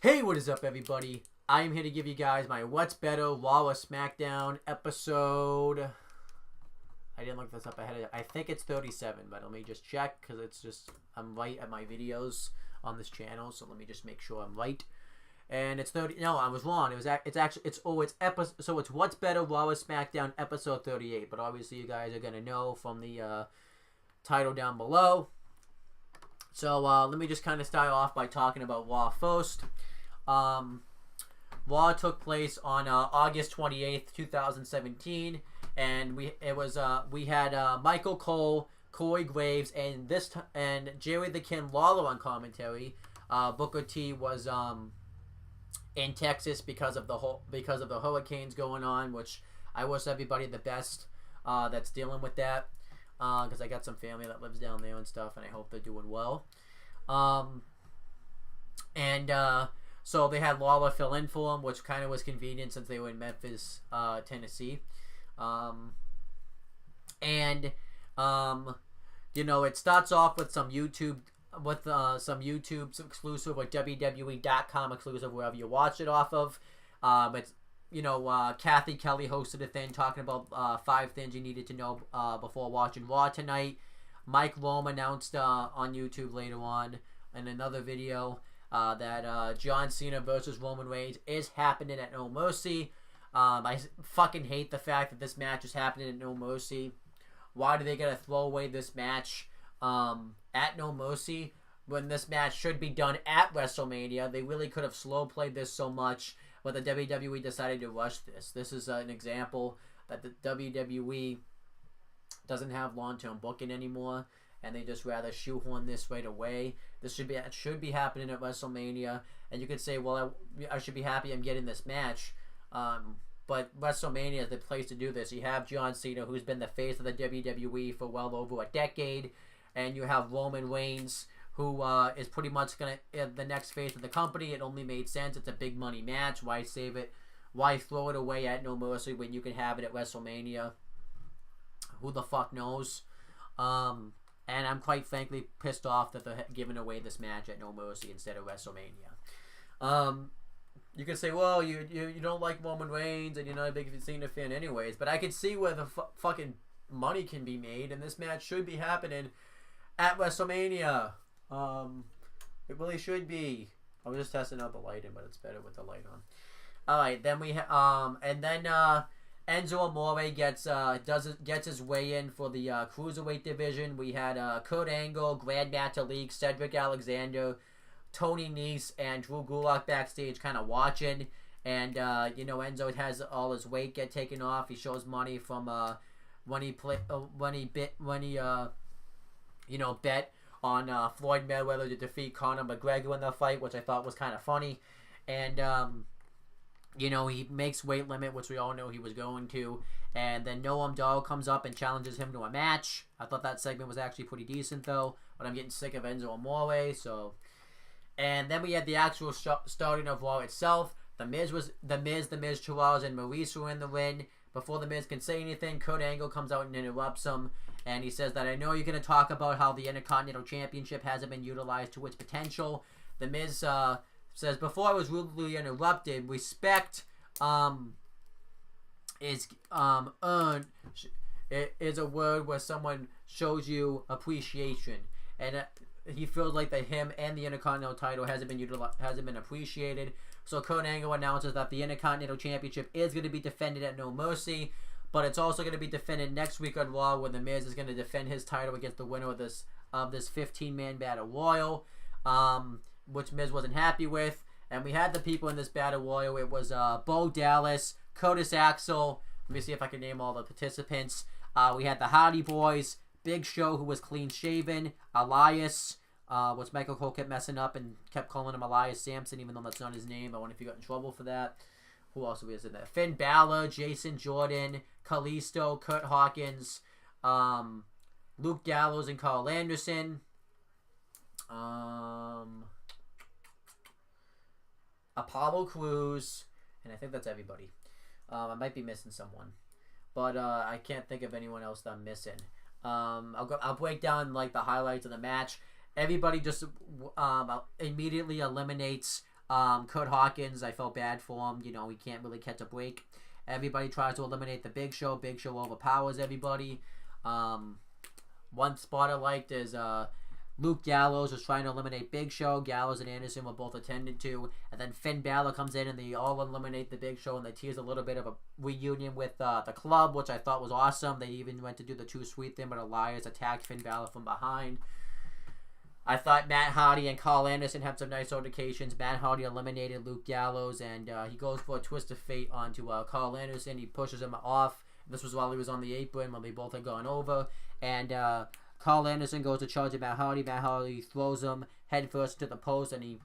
Hey, what is up, everybody? I am here to give you guys my What's Better Raw or SmackDown episode. I didn't look this up ahead of it. I think it's 37, but let me just check because I'm right at my videos on this channel, so let me just make sure I'm right. And it's 30. No, I was wrong. It's What's Better Raw or SmackDown episode 38. But obviously, you guys are gonna know from the title down below. So let me just kind of start off by talking about Raw first. Raw took place on August 28th, 2017, and we had Michael Cole, Corey Graves, and Jerry the King Lawler on commentary. Booker T was in Texas because of the hurricanes going on, which I wish everybody the best that's dealing with that. Because I got some family that lives down there and stuff, and I hope they're doing well. So they had Lawler fill in for him, which kind of was convenient since they were in Memphis, Tennessee. It starts off with some YouTube exclusive, like WWE.com exclusive, wherever you watch it off of. Kathy Kelly hosted a thing talking about 5 things you needed to know before watching Raw tonight. Mike Rome announced on YouTube later on in another video that John Cena versus Roman Reigns is happening at No Mercy. I fucking hate the fact that this match is happening at No Mercy. Why do they gotta throw away this match at No Mercy when this match should be done at WrestleMania? They really could have slow played this so much, but the WWE decided to rush this. This is an example that the WWE doesn't have long-term booking anymore, and they just rather shoehorn this right away. This should be happening at WrestleMania, and you could say, well, I should be happy I'm getting this match, but WrestleMania is the place to do this. You have John Cena, who's been the face of the WWE for well over a decade, and you have Roman Reigns, who is pretty much the next face of the company. It only made sense. It's a big money match. Why save it? Why throw it away at No Mercy when you can have it at WrestleMania? Who the fuck knows? And I'm quite frankly pissed off that they're giving away this match at No Mercy instead of WrestleMania. You could say, well, you don't like Roman Reigns and you're not a big Cena fan anyways, but I could see where the fucking money can be made, and this match should be happening at WrestleMania. It really should be. I was just testing out the lighting, but it's better with the light on. Alright, then Enzo Amore gets his way in for the Cruiserweight division. We had Kurt Angle, Grand Metalik, Cedric Alexander, Tony Nese, and Drew Gulak backstage kind of watching. And, Enzo has all his weight get taken off. He shows money from when he bet on Floyd Mayweather to defeat Conor McGregor in the fight, which I thought was kind of funny. And, he makes weight limit, which we all know he was going to. And then Noam Dar comes up and challenges him to a match. I thought that segment was actually pretty decent, though. But I'm getting sick of Enzo Amore, so... And then we had the actual starting of Raw itself. The Miz, Charles, and Maurice were in the ring. Before The Miz can say anything, Kurt Angle comes out and interrupts him. And he says that, I know you're going to talk about how the Intercontinental Championship hasn't been utilized to its potential. The Miz says, before I was rudely interrupted, respect is earned. It is a word where someone shows you appreciation. And he feels like that him and the Intercontinental title hasn't been appreciated. So Kurt Angle announces that the Intercontinental Championship is going to be defended at No Mercy, but it's also going to be defended next week on Raw, where The Miz is going to defend his title against the winner of this 15-man battle royal, which Miz wasn't happy with. And we had the people in this battle royal. It was Bo Dallas, Curtis Axel. Let me see if I can name all the participants. We had the Hardy Boys, Big Show, who was clean shaven, Elias, which Michael Cole kept messing up and kept calling him Elias Sampson, even though that's not his name. I wonder if he got in trouble for that. Who else was in there? Finn Balor, Jason Jordan, Kalisto, Kurt Hawkins, Luke Gallows, and Carl Anderson. Apollo Crews, and I think that's everybody. I might be missing someone, but I can't think of anyone else that I'm missing. I'll break down like the highlights of the match. Everybody just immediately eliminates Kurt Hawkins, I felt bad for him. You know, he can't really catch a break. Everybody tries to eliminate the Big Show. Big Show overpowers everybody. One spot I liked is Luke Gallows was trying to eliminate Big Show. Gallows and Anderson were both attended to. And then Finn Balor comes in and they all eliminate the Big Show. And they tease a little bit of a reunion with the club, which I thought was awesome. They even went to do the Too Sweet thing, but Elias attacked Finn Balor from behind. I thought Matt Hardy and Carl Anderson had some nice altercations. Matt Hardy eliminated Luke Gallows, and he goes for a twist of fate onto Carl Anderson. He pushes him off. This was while he was on the apron, when they both had gone over. And Carl Anderson goes to charge at Matt Hardy. Matt Hardy throws him headfirst to the post, and he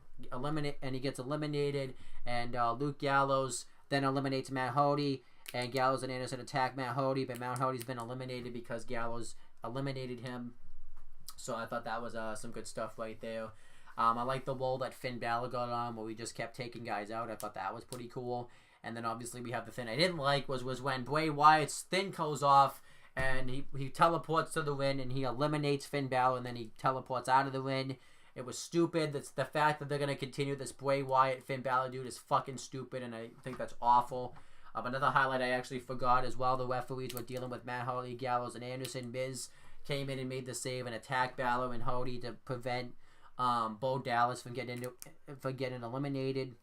gets eliminated. And Luke Gallows then eliminates Matt Hardy. And Gallows and Anderson attack Matt Hardy, but Matt Hardy's been eliminated because Gallows eliminated him. So I thought that was some good stuff right there. I like the role that Finn Balor got on, where we just kept taking guys out. I thought that was pretty cool. And then obviously we have the thing I didn't like was when Bray Wyatt's thing goes off and he teleports to the ring and he eliminates Finn Balor and then he teleports out of the ring. It was stupid. That's the fact that they're going to continue this Bray Wyatt Finn Balor dude is fucking stupid, and I think that's awful. Another highlight I actually forgot as well, the referees were dealing with Matt Hardy, Gallows, and Anderson. Miz came in and made the save and attacked Balor and Hardy to prevent Bo Dallas from getting eliminated.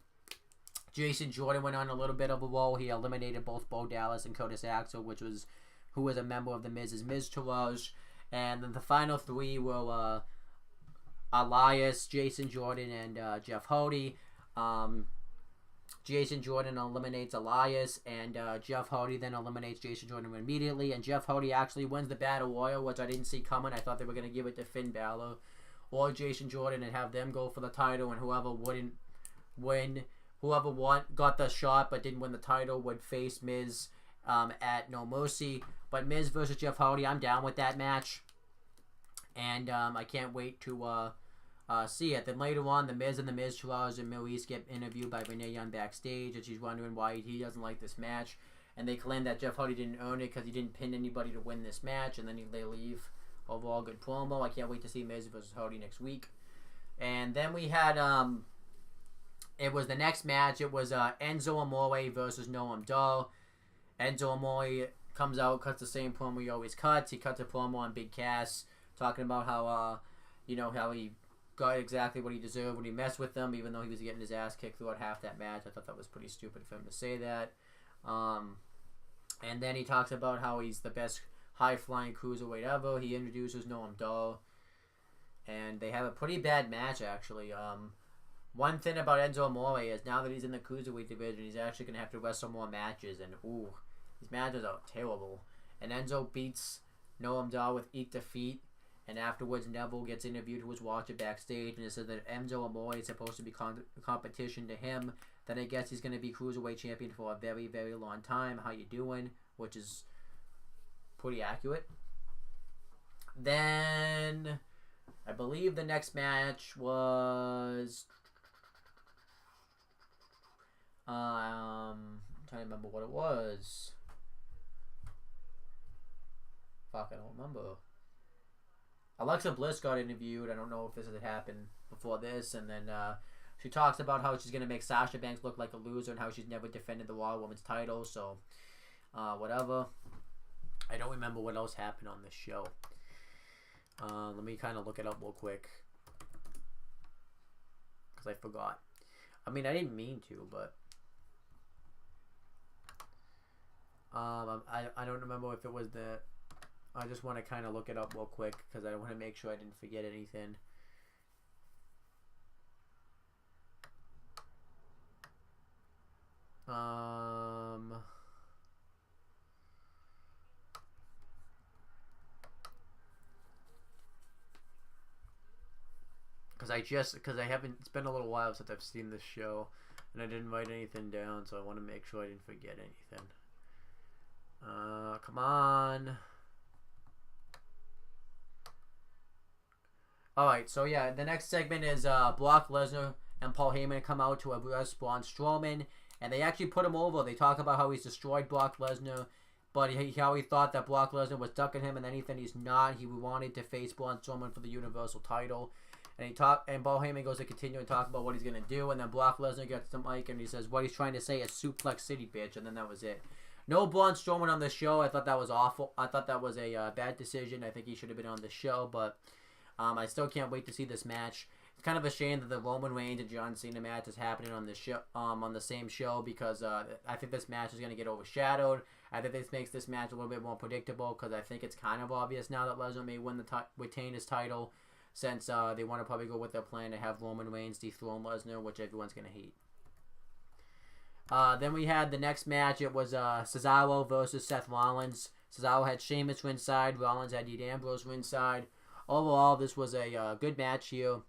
Jason Jordan went on a little bit of a roll. He eliminated both Bo Dallas and Curtis Axel, who was a member of the Miz's Miztourage. And then the final three were Elias, Jason Jordan, and Jeff Hardy. Jason Jordan eliminates Elias, and Jeff Hardy then eliminates Jason Jordan immediately, and Jeff Hardy actually wins the Battle Royal, which I didn't see coming. I thought they were going to give it to Finn Balor or Jason Jordan and have them go for the title, and whoever got the shot but didn't win the title would face Miz at No Mercy. But Miz versus Jeff Hardy, I'm down with that match, and I can't wait to see it. Then later on, the Miz and the Miztourage and Maurice get interviewed by Renee Young backstage, and she's wondering why he doesn't like this match. And they claim that Jeff Hardy didn't earn it because he didn't pin anybody to win this match, and then they leave. Overall, good promo. I can't wait to see Miz versus Hardy next week. And then we had it was the next match. It was Enzo Amore versus Noam Dar. Enzo Amore comes out, cuts the same promo he always cuts. He cuts a promo on Big Cass, talking about how how he got exactly what he deserved when he messed with them, even though he was getting his ass kicked throughout half that match. I thought that was pretty stupid for him to say that. And then he talks about how he's the best high-flying cruiserweight ever. He introduces Noam Dar, and they have a pretty bad match, actually. One thing about Enzo Amore is now that he's in the cruiserweight division, he's actually going to have to wrestle more matches, and these matches are terrible. And Enzo beats Noam Dar with eat defeat. And afterwards, Neville gets interviewed, who was watching backstage, and it said that Enzo Amore is supposed to be competition to him. Then I guess he's going to be Cruiserweight Champion for a very, very long time. How you doing? Which is pretty accurate. Then, I believe the next match was... I'm trying to remember what it was. Fuck, I don't remember. Alexa Bliss got interviewed. I don't know if this had happened before this. And then she talks about how she's going to make Sasha Banks look like a loser and how she's never defended the Raw Women's title. So, whatever. I don't remember what else happened on this show. Let me kind of look it up real quick, because I forgot. I mean, I didn't mean to, but... I don't remember if it was the... I just want to kind of look it up real quick because I want to make sure I didn't forget anything. Because I haven't, it's been a little while since I've seen this show, and I didn't write anything down, so I want to make sure I didn't forget anything. Come on. Alright, so yeah, the next segment is Brock Lesnar and Paul Heyman come out to address Braun Strowman, and they actually put him over. They talk about how he's destroyed Brock Lesnar, but how he thought that Brock Lesnar was ducking him, and anything he's not. He wanted to face Braun Strowman for the Universal title. and Paul Heyman goes to continue and talk about what he's gonna do, and then Brock Lesnar gets the mic and he says what he's trying to say is Suplex City, bitch, and then that was it. No Braun Strowman on the show. I thought that was awful. I thought that was a bad decision. I think he should have been on the show, but I still can't wait to see this match. It's kind of a shame that the Roman Reigns and John Cena match is happening on the show, on the same show, because I think this match is going to get overshadowed. I think this makes this match a little bit more predictable, because I think it's kind of obvious now that Lesnar may retain his title, since they want to probably go with their plan to have Roman Reigns dethrone Lesnar, which everyone's going to hate. Then we had the next match. It was Cesaro versus Seth Rollins. Cesaro had Sheamus ringside. Rollins had Dean Ambrose ringside. Overall, this was a good match here.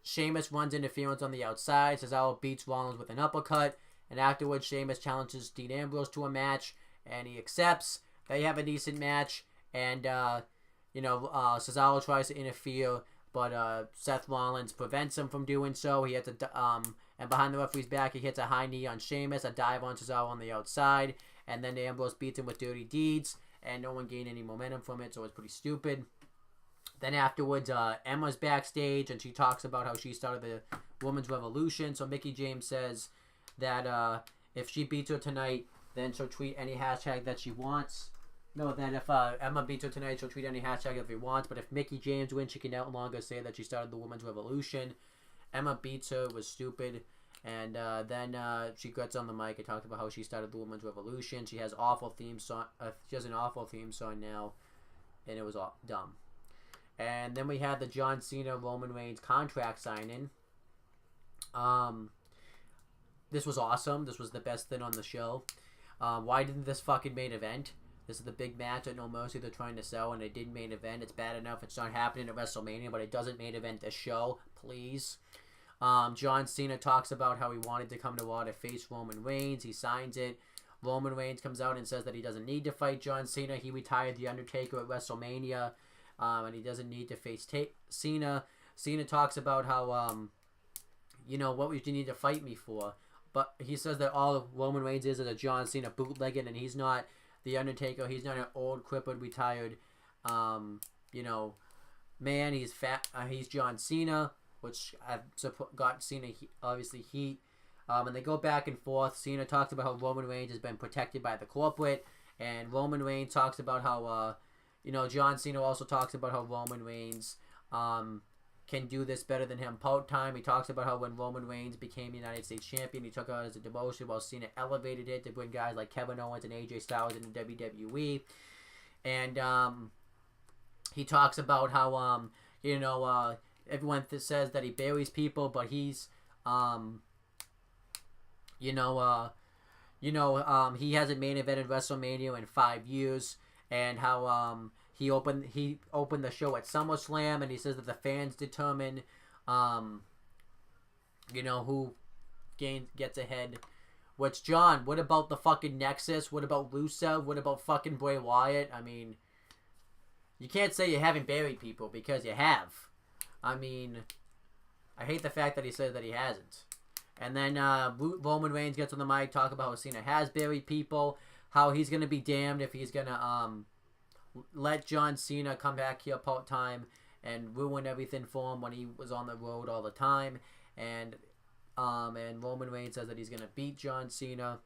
Sheamus runs interference on the outside. Cesaro beats Rollins with an uppercut. And afterwards, Sheamus challenges Dean Ambrose to a match. And he accepts. They have a decent match. And, Cesaro tries to interfere. But Seth Rollins prevents him from doing so. He hits and behind the referee's back, he hits a high knee on Sheamus. A dive on Cesaro on the outside. And then Ambrose beats him with dirty deeds. And no one gained any momentum from it, so it was pretty stupid. Then afterwards, Emma's backstage, and she talks about how she started the Women's Revolution. So Mickie James says that if she beats her tonight, then she'll tweet any hashtag that she wants. No, that if Emma beats her tonight, she'll tweet any hashtag that she wants. But if Mickie James wins, she can no longer say that she started the Women's Revolution. Emma beats her, was stupid. And then she gets on the mic and talks about how she started the Women's Revolution. She has awful theme song. She has an awful theme song now, and it was all dumb. And then we had the John Cena Roman Reigns contract signing. This was awesome. This was the best thing on the show. Why didn't this fucking main event? This is the big match at No Mercy they're trying to sell, and it didn't main event. It's bad enough it's not happening at WrestleMania, but it doesn't main event this show. Please. John Cena talks about how he wanted to come to Raw to face Roman Reigns. He signs it. Roman Reigns comes out and says that he doesn't need to fight John Cena. He retired The Undertaker at WrestleMania, and he doesn't need to face Cena. Cena talks about how, what would you need to fight me for? But he says that all Roman Reigns is a John Cena bootlegging, and he's not The Undertaker. He's not an old, crippled, retired, man. He's fat. He's John Cena, which got Cena obviously heat. And they go back and forth. Cena talks about how Roman Reigns has been protected by the corporate, and Roman Reigns talks about how, John Cena also talks about how Roman Reigns can do this better than him part-time. He talks about how when Roman Reigns became United States Champion, he took out as a demotion while Cena elevated it to bring guys like Kevin Owens and AJ Styles into WWE. And he talks about how, everyone says that he buries people, but he's, he hasn't main evented WrestleMania in 5 years, and how he opened the show at SummerSlam, and he says that the fans determine, who gets ahead. Which, John, what about the fucking Nexus? What about Rusev? What about fucking Bray Wyatt? I mean, you can't say you haven't buried people, because you have. I mean, I hate the fact that he says that he hasn't. And then Roman Reigns gets on the mic, talk about how Cena has buried people, how he's going to be damned if he's going to let John Cena come back here part-time and ruin everything for him when he was on the road all the time. And Roman Reigns says that he's going to beat John Cena,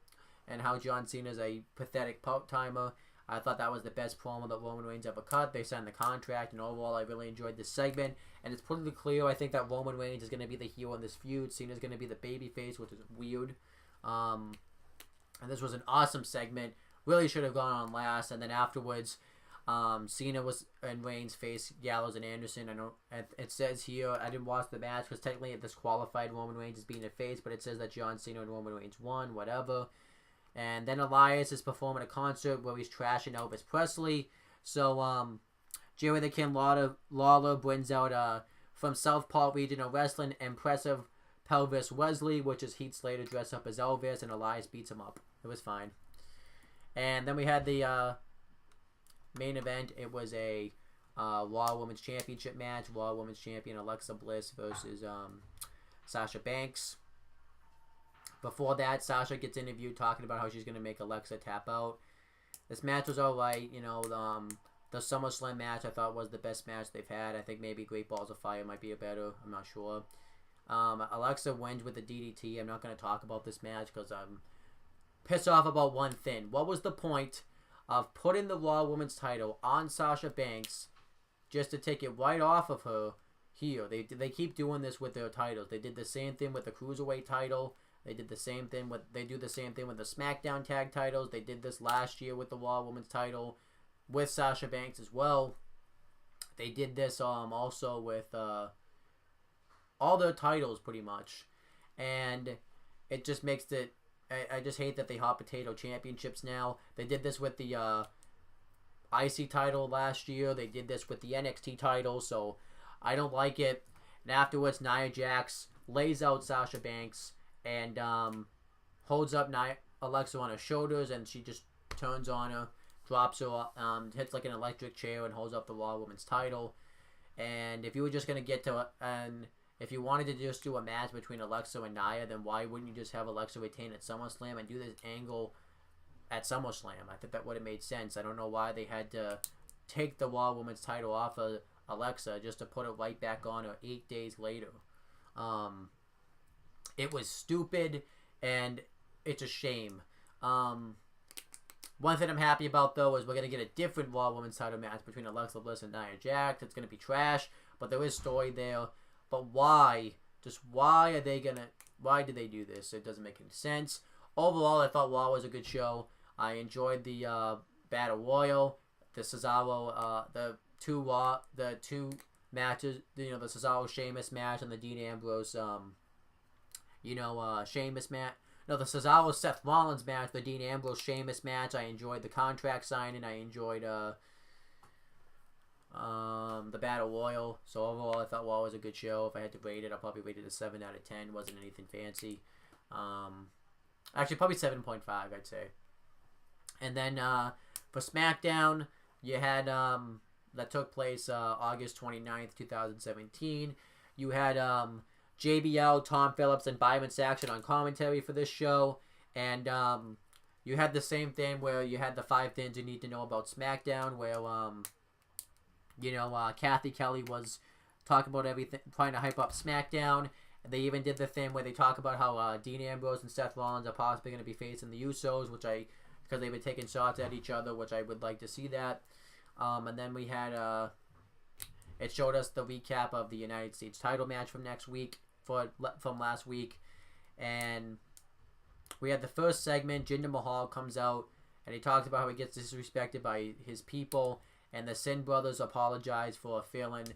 and how John Cena is a pathetic part-timer. I thought that was the best promo that Roman Reigns ever cut. They signed the contract, and overall, I really enjoyed this segment. And it's pretty clear, I think, that Roman Reigns is going to be the heel in this feud. Cena's going to be the babyface, which is weird. And this was an awesome segment. Really should have gone on last. And then afterwards, Cena and Reigns faced Gallows and Anderson. It says here, I didn't watch the match because technically it disqualified Roman Reigns as being a face, but it says that John Cena and Roman Reigns won, whatever. And then Elias is performing a concert where he's trashing Elvis Presley. So, Jerry the King Lawler brings out, from Southpaw Regional Wrestling, Impressive Pelvis Wesley, which is Heath Slater dressed up as Elvis, and Elias beats him up. It was fine. And then we had the main event. It was a Raw Women's Championship match. Raw Women's Champion Alexa Bliss versus Sasha Banks. Before that, Sasha gets interviewed talking about how she's going to make Alexa tap out. This match was alright. The SummerSlam match I thought was the best match they've had. I think maybe Great Balls of Fire might be a better. I'm not sure. Alexa wins with the DDT. I'm not going to talk about this match because I'm pissed off about one thing. What was the point of putting the Raw Women's title on Sasha Banks just to take it right off of her here? They keep doing this with their titles. They did the same thing with the Cruiserweight title. They do the same thing with the SmackDown tag titles. They did this last year with the Raw Women's title with Sasha Banks as well. They did this also with all their titles pretty much, and it just makes it. I just hate that they hot potato championships now. They did this with the IC title last year. They did this with the NXT title, so I don't like it. And afterwards, Nia Jax lays out Sasha Banks and holds up Alexa on her shoulders, and she just turns on her, drops her, hits like an electric chair, and holds up the Raw Women's title. And if you were just gonna get to if you wanted to just do a match between Alexa and Nia, then why wouldn't you just have Alexa retain at SummerSlam and do this angle at SummerSlam? I think that would have made sense. I don't know why they had to take the Raw Women's title off of Alexa just to put it right back on her 8 days later. It was stupid, and it's a shame. One thing I'm happy about, though, is we're going to get a different Raw Women's title match between Alexa Bliss and Nia Jax. It's going to be trash, but there is story there. But why? Just why are they going to... Why did they do this? It doesn't make any sense. Overall, I thought Raw was a good show. I enjoyed the Battle Royal, the Cesaro, the two matches, the Cesaro Sheamus match and the Dean Ambrose, Sheamus match. No, the Cesaro Seth Rollins match, the Dean Ambrose Sheamus match. I enjoyed the contract signing. I enjoyed the Battle Royal. So overall, I thought Raw was a good show. If I had to rate it, I'll probably rate it a 7 out of 10. Wasn't anything fancy. Actually, probably 7.5, I'd say. And then for SmackDown, you had that took place August 29th, 2017. You had JBL, Tom Phillips, and Byron Saxton on commentary for this show. And you had the same thing where you had the 5 things you need to know about SmackDown, where Kathy Kelly was talking about everything, trying to hype up SmackDown. And they even did the thing where they talk about how Dean Ambrose and Seth Rollins are possibly going to be facing the Usos, because they've been taking shots at each other, which I would like to see that. And then we had it showed us the recap of the United States title match from from last week, and we had the first segment. Jinder Mahal comes out and he talks about how he gets disrespected by his people, and the Sin Brothers apologize for failing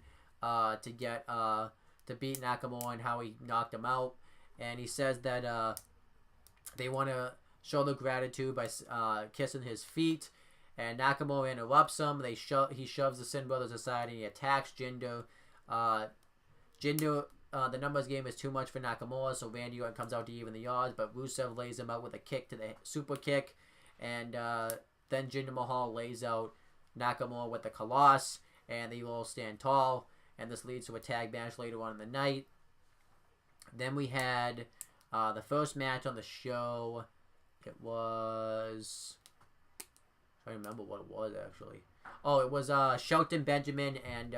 to beat Nakamura and how he knocked him out, and he says that they want to show their gratitude by kissing his feet. And Nakamura interrupts him. He shoves the Sin Brothers aside and he attacks Jinder. The numbers game is too much for Nakamura, so Randy Orton comes out to even the odds, but Rusev lays him out with a kick to the super kick. And then Jinder Mahal lays out Nakamura with the Colossus, and they all stand tall. And this leads to a tag match later on in the night. Then we had the first match on the show. It was... I don't remember what it was, actually. Oh, it was Shelton Benjamin and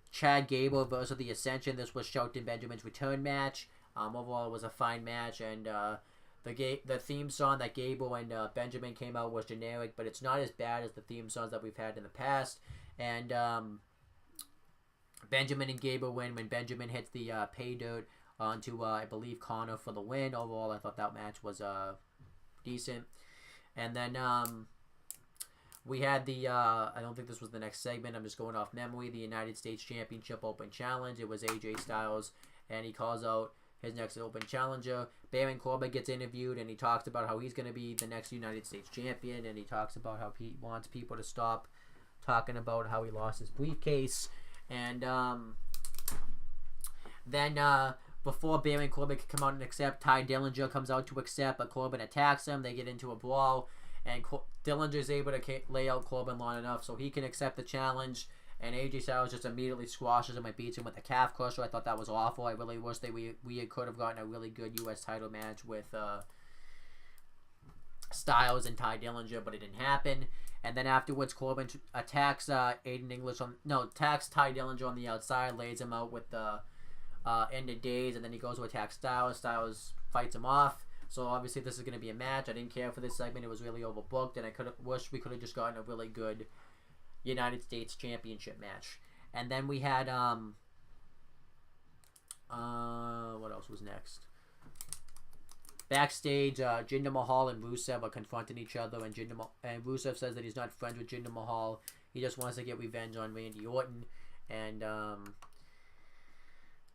Chad Gable versus the Ascension. This was Shelton Benjamin's return match. Overall, it was a fine match, and the theme song that Gable and Benjamin came out was generic, but it's not as bad as the theme songs that we've had in the past. And Benjamin and Gable win when Benjamin hits the pay dirt onto, I believe, Connor for the win. Overall, I thought that match was decent. And then... we had the, I don't think this was the next segment, I'm just going off memory, the United States Championship Open Challenge. It was AJ Styles, and he calls out his next Open Challenger. Baron Corbin gets interviewed, and he talks about how he's going to be the next United States Champion, and he talks about how he wants people to stop talking about how he lost his briefcase. And then before Baron Corbin can come out and accept, Ty Dillinger comes out to accept, but Corbin attacks him. They get into a brawl. And Dillinger is able to lay out Corbin long enough so he can accept the challenge. And AJ Styles just immediately squashes him and beats him with a calf crusher. I thought that was awful. I really wish that we could have gotten a really good U.S. title match with Styles and Ty Dillinger, but it didn't happen. And then afterwards, Corbin attacks Aiden English attacks Ty Dillinger on the outside, lays him out with the end of days, and then he goes to attack Styles. Styles fights him off. So obviously this is going to be a match. I didn't care for this segment. It was really overbooked, and I wish we could have just gotten a really good United States Championship match. And then we had what else was next? Backstage, Jinder Mahal and Rusev are confronting each other, and Rusev says that he's not friends with Jinder Mahal. He just wants to get revenge on Randy Orton, and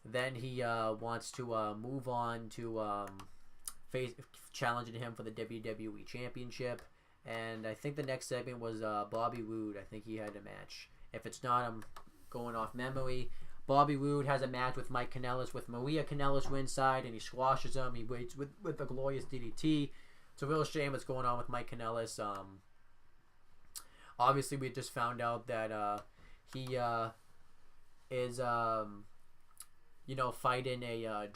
then he wants to move on to challenging him for the WWE Championship. And I think the next segment was Bobby Roode. I think he had a match. If it's not, I'm going off memory. Bobby Roode has a match with Mike Kanellis, with Maria Kanellis ringside, and he squashes him. He waits with a glorious DDT. It's a real shame what's going on with Mike Kanellis. Obviously, we just found out that he is, fighting a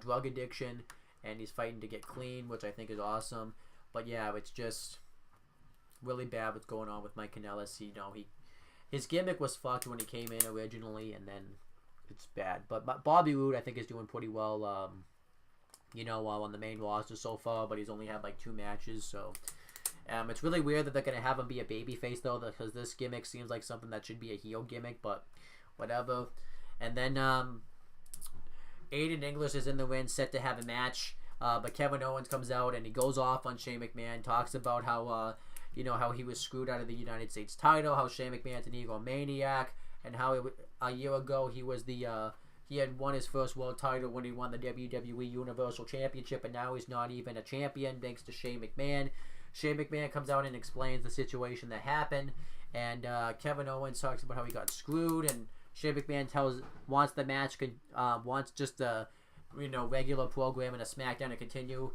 drug addiction, and he's fighting to get clean, which I think is awesome. But yeah, it's just really bad what's going on with Mike Kanellis. His gimmick was fucked when he came in originally, and then it's bad. But Bobby Roode, I think, is doing pretty well, on the main roster so far, but he's only had like 2 matches, so it's really weird that they're going to have him be a babyface, though, because this gimmick seems like something that should be a heel gimmick, but whatever. And then Aiden English is in the ring, set to have a match, but Kevin Owens comes out, and he goes off on Shane McMahon, talks about how how he was screwed out of the United States title, how Shane McMahon's an egomaniac, and how a year ago he had won his first world title when he won the WWE Universal Championship, and now he's not even a champion thanks to Shane McMahon. Shane McMahon comes out and explains the situation that happened, and Kevin Owens talks about how he got screwed, and Shane McMahon wants the match, wants just a regular program and a SmackDown to continue.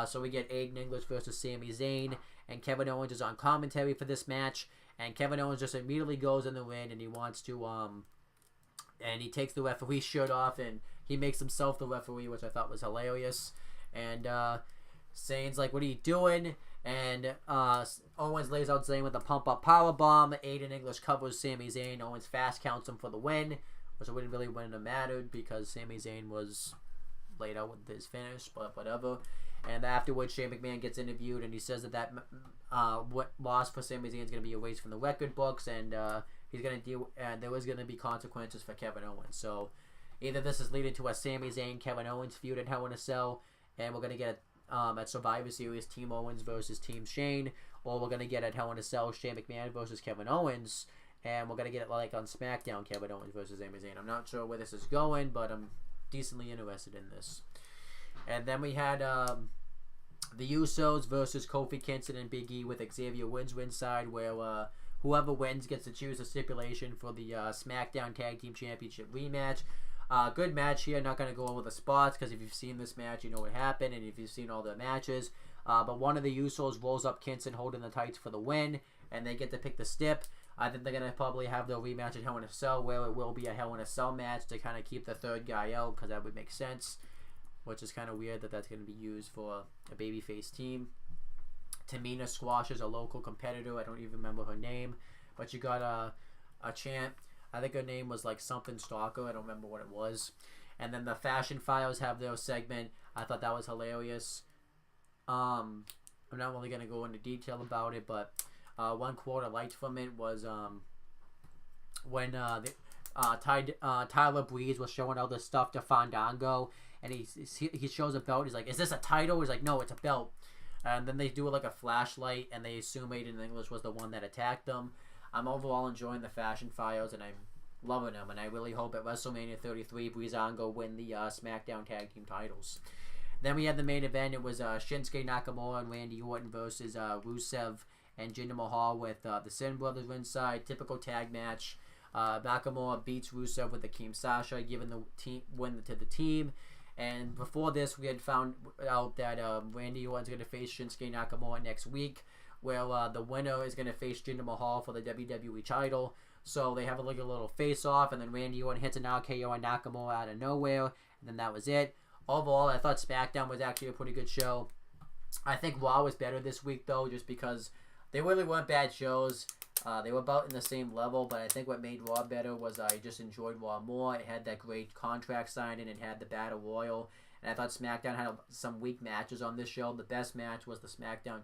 So we get Aiden English versus Sami Zayn, and Kevin Owens is on commentary for this match, and Kevin Owens just immediately goes in the ring, and he wants to, and he takes the referee's shirt off, and he makes himself the referee, which I thought was hilarious, and Zayn's like, what are you doing? And Owens lays out Zayn with a pump-up powerbomb. Aiden English covers Sami Zayn. Owens fast counts him for the win, which it wouldn't have mattered because Sami Zayn was laid out with his finish, but whatever. And afterwards, Shane McMahon gets interviewed, and he says that loss for Sami Zayn is going to be erased from the record books, and he's going to deal, and there was going to be consequences for Kevin Owens. So either this is leading to a Sami Zayn Kevin Owens feud at Hell in a Cell, and we're going to get at Survivor Series Team Owens versus Team Shane, or we're going to get at Hell in a Cell Shane McMahon versus Kevin Owens, and we're going to get it like on SmackDown Kevin Owens versus Sami Zayn. I'm not sure where this is going, but I'm decently interested in this. And then we had the Usos versus Kofi Kingston and Big E with Xavier Woods ringside, where whoever wins gets to choose a stipulation for the SmackDown Tag Team Championship rematch. Good match here. Not going to go over the spots because if you've seen this match, you know what happened, and if you've seen all the matches. But one of the Usos rolls up Kingston holding the tights for the win, and they get to pick the stip. I think they're going to probably have their rematch at Hell in a Cell, where it will be a Hell in a Cell match to kind of keep the third guy out, because that would make sense, which is kind of weird that that's going to be used for a babyface team. Tamina squashes a local competitor. I don't even remember her name, but you got a chant. I think her name was like something Stalker. I don't remember what it was. And then the Fashion Files have their segment. I thought that was hilarious. I'm not really going to go into detail about it, but one quote I liked from it was when Tyler Breeze was showing all this stuff to Fandango, and he shows a belt. He's like, is this a title? He's like, no, it's a belt. And then they do it like a flashlight, and they assume Aiden English was the one that attacked them. I'm overall enjoying the Fashion Files, and I'm loving them, and I really hope at WrestleMania 33 Breezango win the SmackDown Tag Team titles. Then we had the main event. It was Shinsuke Nakamura and Randy Orton versus Rusev and Jinder Mahal with the Sin Brothers ringside. Typical tag match. Nakamura beats Rusev with the Team Sasha, giving the win to the team. And before this, we had found out that Randy Orton's going to face Shinsuke Nakamura next week, where the winner is going to face Jinder Mahal for the WWE title. So they have a little face-off, and then Randy Orton hits an RKO on Nakamura out of nowhere, and then that was it. Overall, I thought SmackDown was actually a pretty good show. I think Raw was better this week though, just because they really weren't bad shows. They were about in the same level, but I think what made Raw better was I just enjoyed Raw more. It had that great contract signing. It had the Battle Royal. And I thought SmackDown had some weak matches on this show. The best match was the SmackDown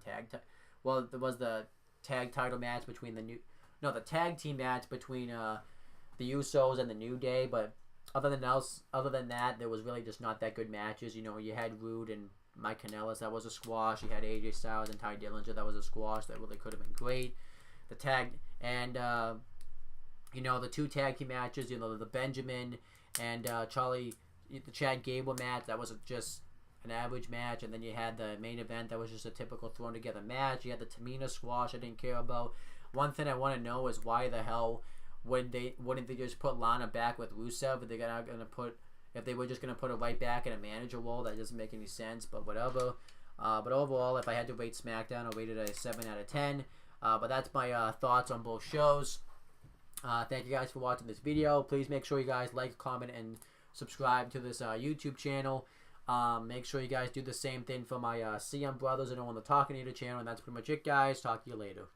well, it was the tag title match between the tag team match between the Usos and the New Day. But other than that, there was really just not that good matches. You know, you had Rude and Mike Kanellis, that was a squash. You had AJ Styles and Ty Dillinger, that was a squash. That really could have been great. The tag and the two tag team matches. You know, the Benjamin and the Chad Gable match. That was just an average match. And then you had the main event that was just a typical thrown together match. You had the Tamina squash I didn't care about. One thing I want to know is why the hell wouldn't they just put Lana back with Rusev? If they were just gonna put her right back in a manager role, that doesn't make any sense. But whatever. But overall, if I had to rate SmackDown, I'll rate it a 7 out of 10. But that's my thoughts on both shows. Thank you guys for watching this video. Please make sure you guys like, comment, and subscribe to this YouTube channel. Make sure you guys do the same thing for my CM Brothers and on the Talking Eater channel. And that's pretty much it, guys. Talk to you later.